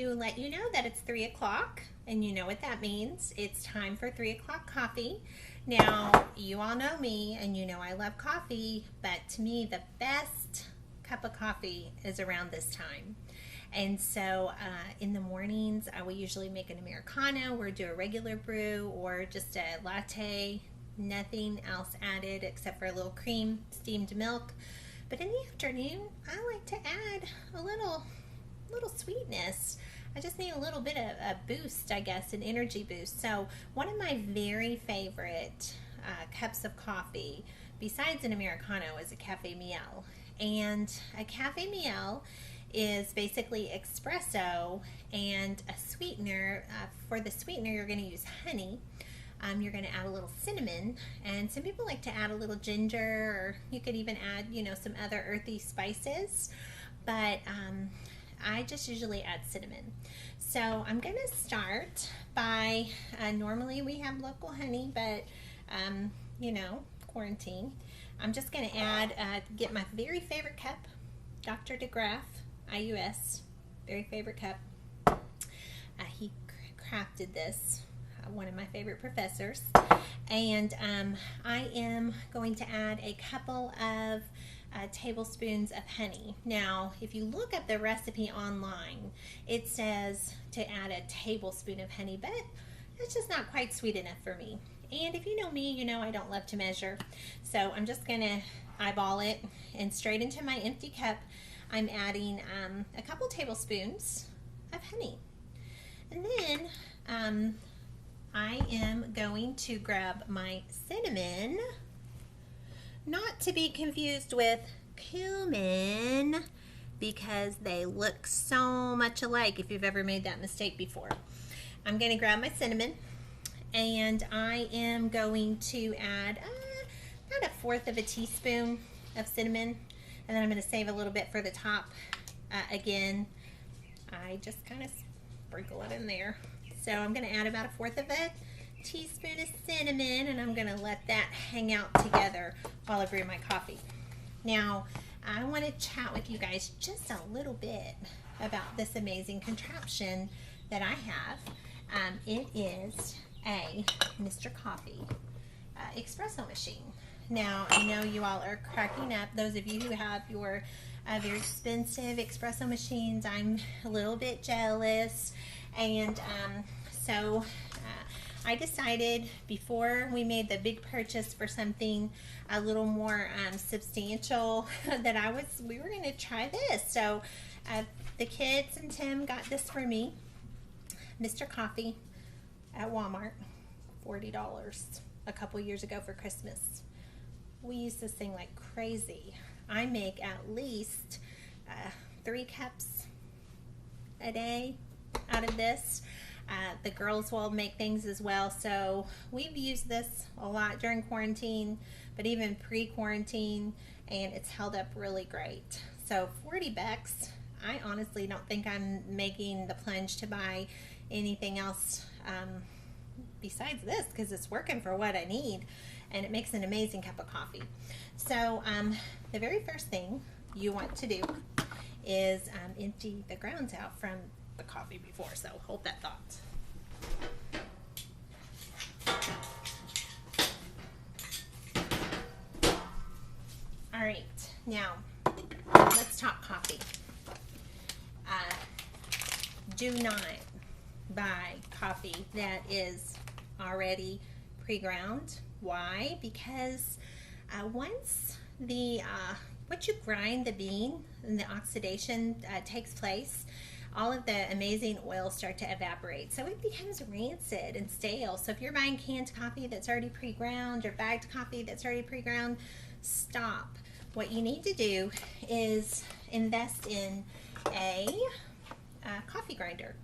to let you know that it's 3 o'clock, and you know what that means. It's time for 3 o'clock coffee. Now, you all know me, and you know I love coffee, but to me, the best cup of coffee is around this time. And so in the mornings, I will usually make an Americano or do a regular brew or just a latte, nothing else added except for a little cream, steamed milk. But in the afternoon, I like to add a little sweetness. I just need a little bit of a boost, I guess, an energy boost. So one of my very favorite cups of coffee, besides an Americano, is a Cafe Miel. And a Cafe Miel is basically espresso and a sweetener. For the sweetener, you're going to use honey. You're going to add a little cinnamon, and some people like to add a little ginger, or you could even add, some other earthy spices. But I just usually add cinnamon. So I'm going to start by, normally we have local honey, but quarantine. I'm just going to add, get my very favorite cup, Dr. DeGraff, IUS, very favorite cup. He crafted this, one of my favorite professors. And I am going to add a couple of tablespoons of honey. Now, if you look up the recipe online, it says to add a tablespoon of honey, but it's just not quite sweet enough for me. And if you know me, you know I don't love to measure. So I'm just going to eyeball it, and straight into my empty cup, I'm adding a couple tablespoons of honey. And then I am going to grab my cinnamon, not to be confused with cumin, because they look so much alike if you've ever made that mistake before. I'm going to grab my cinnamon, and I am going to add about 1/4 of a teaspoon of cinnamon, and then I'm going to save a little bit for the top. Again, I just kind of sprinkle it in there. So I'm going to add about 1/4 of a teaspoon of cinnamon, and I'm going to let that hang out together while I brew my coffee. Now, I want to chat with you guys just a little bit about this amazing contraption that I have. It is a Mr. Coffee espresso machine. Now, I know you all are cracking up. Those of you who have your very expensive espresso machines, I'm a little bit jealous. And so I decided before we made the big purchase for something a little more substantial that we were going to try this. So the kids and Tim got this for me, Mr. Coffee at Walmart, $40 a couple years ago for Christmas. We use this thing like crazy. I make at least 3 cups a day out of this. The girls will make things as well, so we've used this a lot during quarantine, but even pre-quarantine, and it's held up really great. So $40, I honestly don't think I'm making the plunge to buy anything else besides this, because it's working for what I need, and it makes an amazing cup of coffee. So the very first thing you want to do is empty the grounds out from the coffee before, so hold that thought. All right, now let's talk coffee. Do not buy coffee that is already pre-ground. Why? Because once you grind the bean and the oxidation takes place, all of the amazing oils start to evaporate. So it becomes rancid and stale. So if you're buying canned coffee that's already pre-ground or bagged coffee that's already pre-ground, stop. What you need to do is invest in a coffee grinder.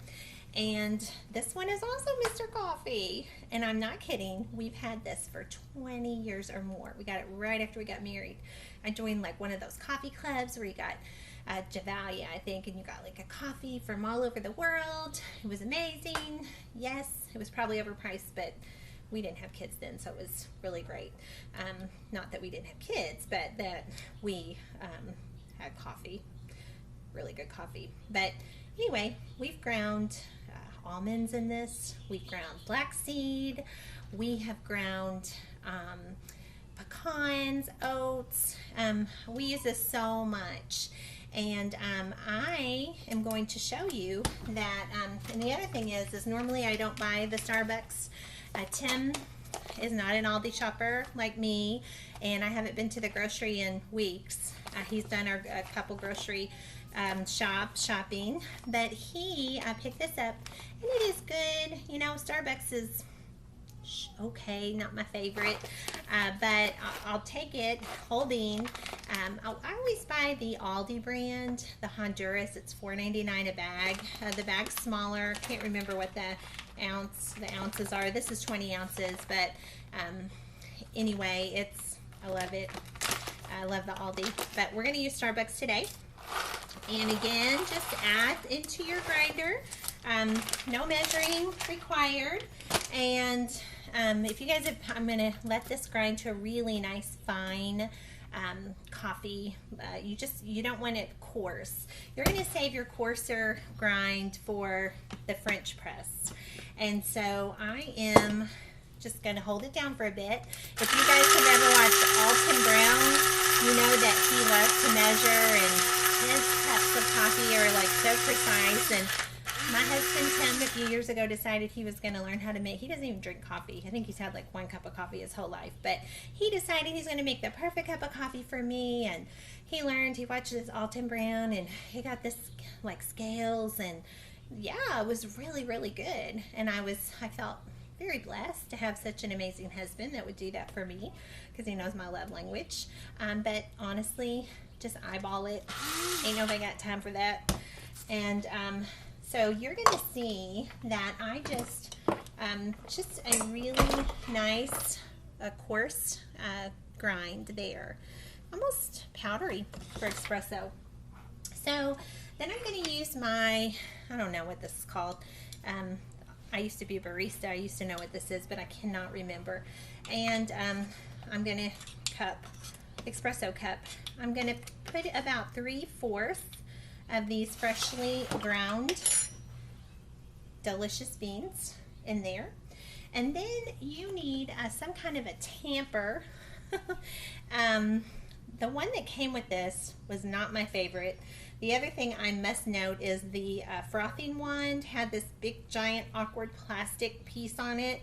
And this one is also Mr. Coffee. And I'm not kidding. We've had this for 20 years or more. We got it right after we got married. I joined like one of those coffee clubs where you got Javalia, I think, and you got like a coffee from all over the world. It was amazing. Yes, it was probably overpriced, but we didn't have kids then, so it was really great. Not that we didn't have kids, but that we had coffee, really good coffee. But Anyway, we've ground almonds in this. We've ground flaxseed. We have ground pecans, oats. We use this so much. And I am going to show you that, and the other thing is normally I don't buy the Starbucks. Tim is not an Aldi shopper like me, and I haven't been to the grocery in weeks. He's done a couple grocery shopping, but he picked this up, and it is good. You know, Starbucks is okay, not my favorite, but I'll take it. Holding, I always buy the Aldi brand, the Honduras. It's $4.99 a bag. The bag's smaller. Can't remember what the ounces are. This is 20 ounces, but anyway, I love it. I love the Aldi, but we're going to use Starbucks today. And again, just add into your grinder. No measuring required. And if you guys have, I'm going to let this grind to a really nice fine coffee. You don't want it coarse. You're going to save your coarser grind for the French press. And so I am just going to hold it down for a bit. If you guys have ever watched Alton Brown, you know that he loves to measure, and his cups of coffee are like so precise. And my husband Tim a few years ago decided he was going to learn how to make, he doesn't even drink coffee. I think he's had like 1 cup of coffee his whole life, but he decided he's going to make the perfect cup of coffee for me. And he learned, he watched this Alton Brown, and he got this like scales, and yeah, it was really, really good. And I felt very blessed to have such an amazing husband that would do that for me, because he knows my love language. But honestly, just eyeball it. Ain't nobody got time for that. And so you're going to see that I just a really nice, coarse grind there. Almost powdery for espresso. So then I'm going to use my, I don't know what this is called. I used to be a barista. I used to know what this is, but I cannot remember. And I'm going to espresso cup. I'm going to put about 3/4 of these freshly ground delicious beans in there. And then you need some kind of a tamper. The one that came with this was not my favorite. The other thing I must note is the frothing wand had this big giant awkward plastic piece on it,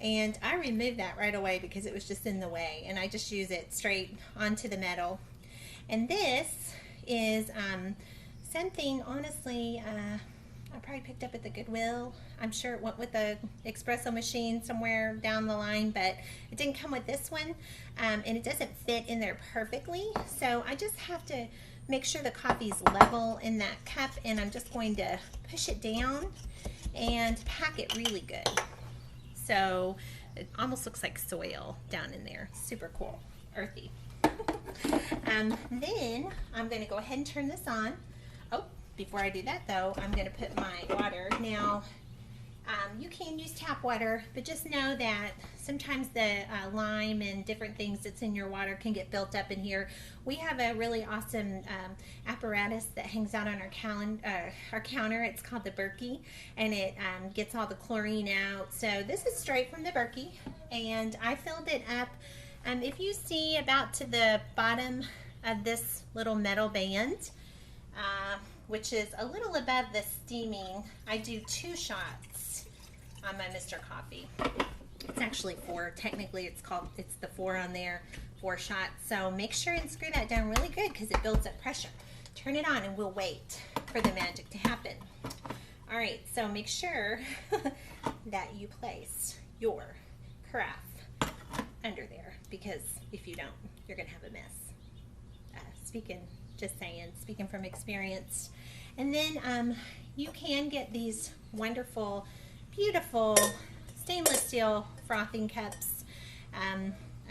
and I removed that right away because it was just in the way, and I just use it straight onto the metal. And this is something, honestly, I probably picked up at the Goodwill. I'm sure it went with the espresso machine somewhere down the line, but it didn't come with this one, and it doesn't fit in there perfectly. So I just have to make sure the coffee's level in that cup, and I'm just going to push it down and pack it really good. So it almost looks like soil down in there. Super cool, earthy. Then I'm going to go ahead and turn this on. Oh, before I do that though, I'm going to put my water. Now, you can use tap water, but just know that sometimes the lime and different things that's in your water can get built up in here. We have a really awesome apparatus that hangs out on our counter. It's called the Berkey, and it gets all the chlorine out. So this is straight from the Berkey, and I filled it up. If you see about to the bottom of this little metal band, which is a little above the steaming, I do 2 shots on my Mr. Coffee. It's actually 4. Technically, it's the 4 on there, 4 shots. So make sure and screw that down really good because it builds up pressure. Turn it on and we'll wait for the magic to happen. All right, so make sure that you place your carafe under there, because if you don't, you're gonna have a mess. Speaking from experience. And then you can get these wonderful, beautiful stainless steel frothing cups.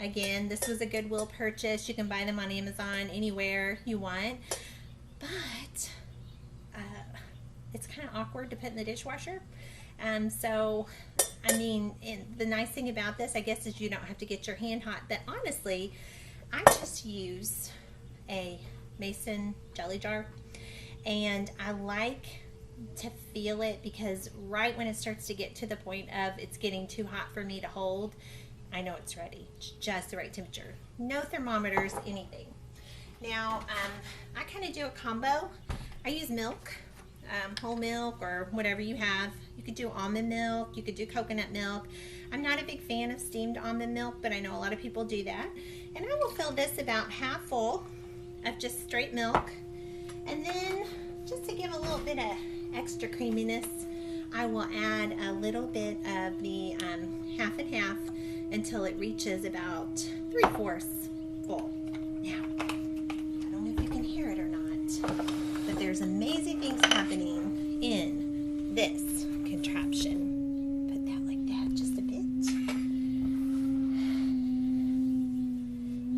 Again, this was a Goodwill purchase. You can buy them on Amazon, anywhere you want. But it's kind of awkward to put in the dishwasher. So, I mean, the nice thing about this, I guess, is you don't have to get your hand hot. But honestly, I just use a mason jelly jar, and I like to feel it, because right when it starts to get to the point of it's getting too hot for me to hold, I know it's ready. It's just the right temperature. No thermometers, anything. Now, I kind of do a combo. I use milk, whole milk or whatever you have. You could do almond milk, you could do coconut milk. I'm not a big fan of steamed almond milk, but I know a lot of people do that. And I will fill this about half full of just straight milk. And then, just to give a little bit of extra creaminess, I will add a little bit of the half and half until it reaches about 3/4 full. Now, I don't know if you can hear it or not, but there's amazing things happening in this contraption. Put that like that just a bit.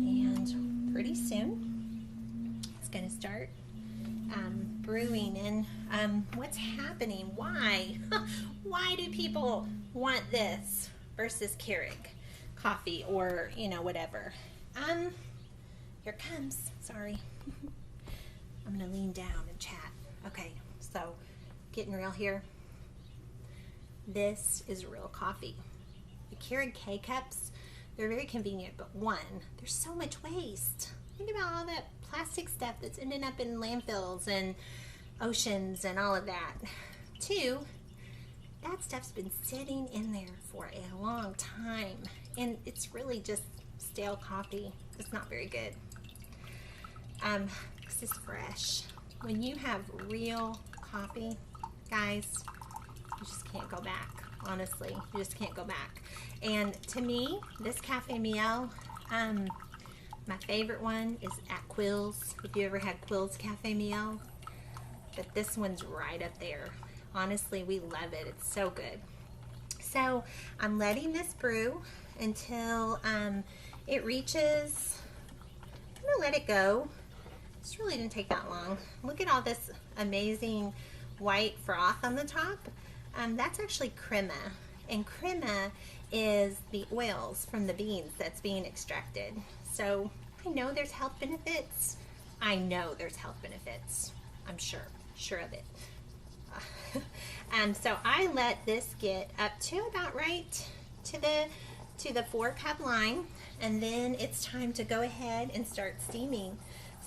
And pretty soon, it's going to start brewing. And what's happening? Why? Why do people want this versus Keurig coffee or, you know, whatever? Here it comes. Sorry. I'm going to lean down and chat. Okay, so getting real here. This is real coffee. The Keurig K-Cups, they're very convenient, but one, there's so much waste. Think about all that plastic stuff that's ending up in landfills and oceans and all of that. Two, that stuff's been sitting in there for a long time, and it's really just stale coffee. It's not very good. This is fresh. When you have real coffee, guys, you just can't go back. Honestly, you just can't go back. And to me, this Cafe Miel, my favorite one is at Quill's. If you ever had Quill's Cafe Miel, but this one's right up there. Honestly, we love it. It's so good. So I'm letting this brew until it reaches, I'm gonna let it go. This really didn't take that long. Look at all this amazing white froth on the top. That's actually crema, and crema is the oils from the beans that's being extracted. So I know there's health benefits. I know there's health benefits. I'm sure of it. So I let this get up to about right to the 4-cup line, and then it's time to go ahead and start steaming.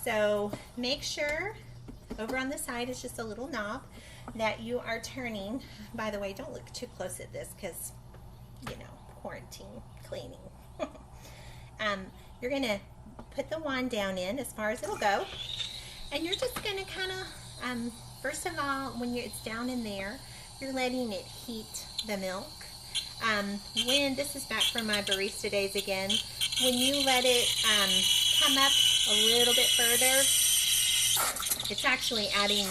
So make sure over on the side is just a little knob that you are turning. By the way, don't look too close at this because, you know, quarantine cleaning. You're gonna put the wand down in as far as it'll go, and you're just gonna kind of first of all, when it's down in there, you're letting it heat the milk. When this is back from my barista days again, when you let it come up a little bit further, it's actually adding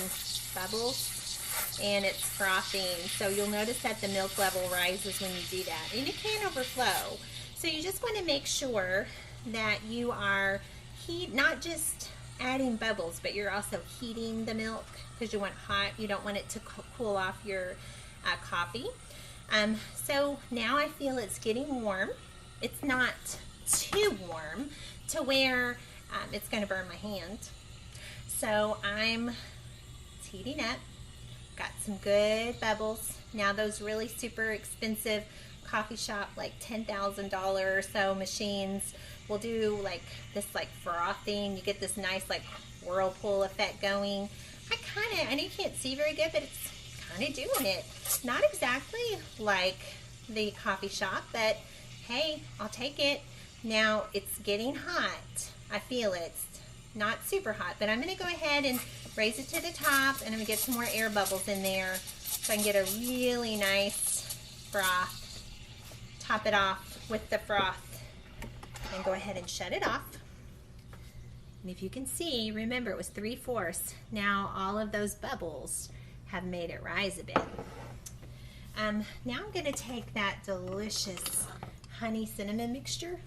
bubbles and it's frothing. So you'll notice that the milk level rises when you do that, and it can overflow. So you just want to make sure that you are not just adding bubbles, but you're also heating the milk, because you want hot. You don't want it to cool off your coffee. So now I feel it's getting warm. It's not too warm to where it's going to burn my hand. So it's heating up. Got some good bubbles. Now those really super expensive coffee shop, like $10,000 or so machines will do like this, like frothing. You get this nice like whirlpool effect going. I know you can't see very good, but it's kind of doing it. Not exactly like the coffee shop, but hey, I'll take it. Now it's getting hot. I feel it. It's not super hot, but I'm going to go ahead and raise it to the top, and I'm going to get some more air bubbles in there so I can get a really nice froth. Top it off with the froth and go ahead and shut it off. And if you can see, remember it was 3/4. Now all of those bubbles have made it rise a bit. Now I'm going to take that delicious honey cinnamon mixture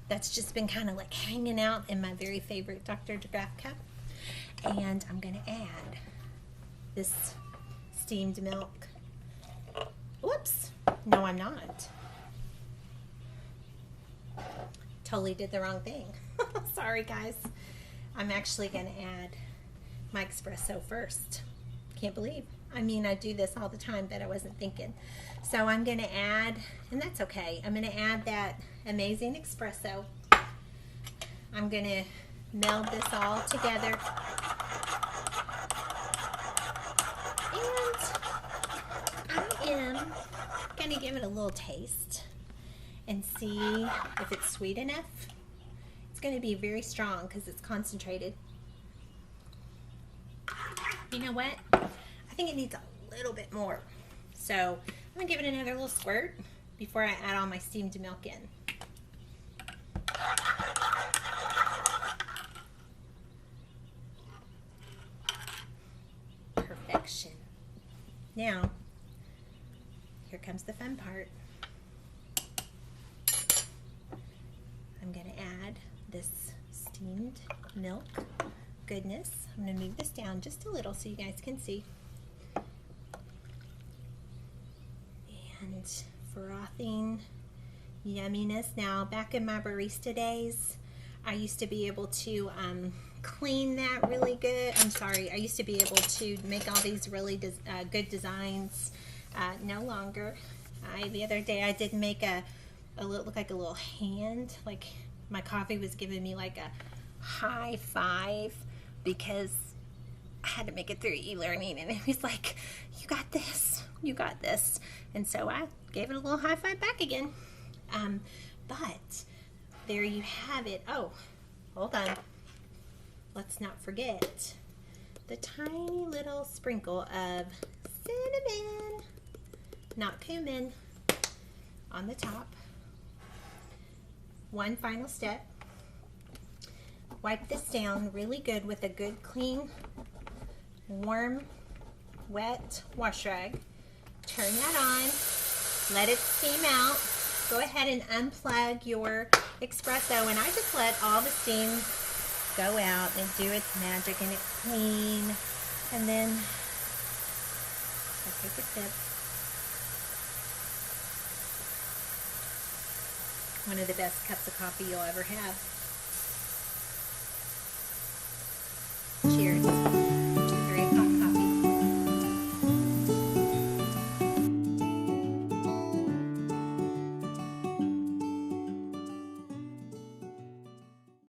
that's just been kind of like hanging out in my very favorite Dr. DeGraff cup, and I'm going to add this steamed milk. Whoops, no I'm not. Totally did the wrong thing. Sorry guys. I'm actually going to add my espresso first. Can't believe I mean, I do this all the time, but I wasn't thinking. So I'm going to add, and that's okay, I'm going to add that amazing espresso. I'm going to meld this all together. And I am going to give it a little taste and see if it's sweet enough. It's going to be very strong because it's concentrated. You know what? I think it needs a little bit more. So I'm going to give it another little squirt before I add all my steamed milk in. Perfection. Now, here comes the fun part. I'm going to add this steamed milk goodness. I'm going to move this down just a little so you guys can see. And frothing yumminess. Now, back in my barista days, I used to be able to clean that really good. I'm sorry, I used to be able to make all these really good designs. No longer. The other day I did make a little, look like a little hand, like my coffee was giving me like a high five because I had to make it through e-learning, and it was like, you got this, you got this. And so I gave it a little high five back again. But there you have it. Oh, hold on. Let's not forget the tiny little sprinkle of cinnamon, not cumin, on the top. One final step. Wipe this down really good with a good, clean, warm, wet wash rag. Turn that on. Let it steam out. Go ahead and unplug your espresso, and I just let all the steam go out and do its magic, and it's clean. And then I'll take a sip. One of the best cups of coffee you'll ever have.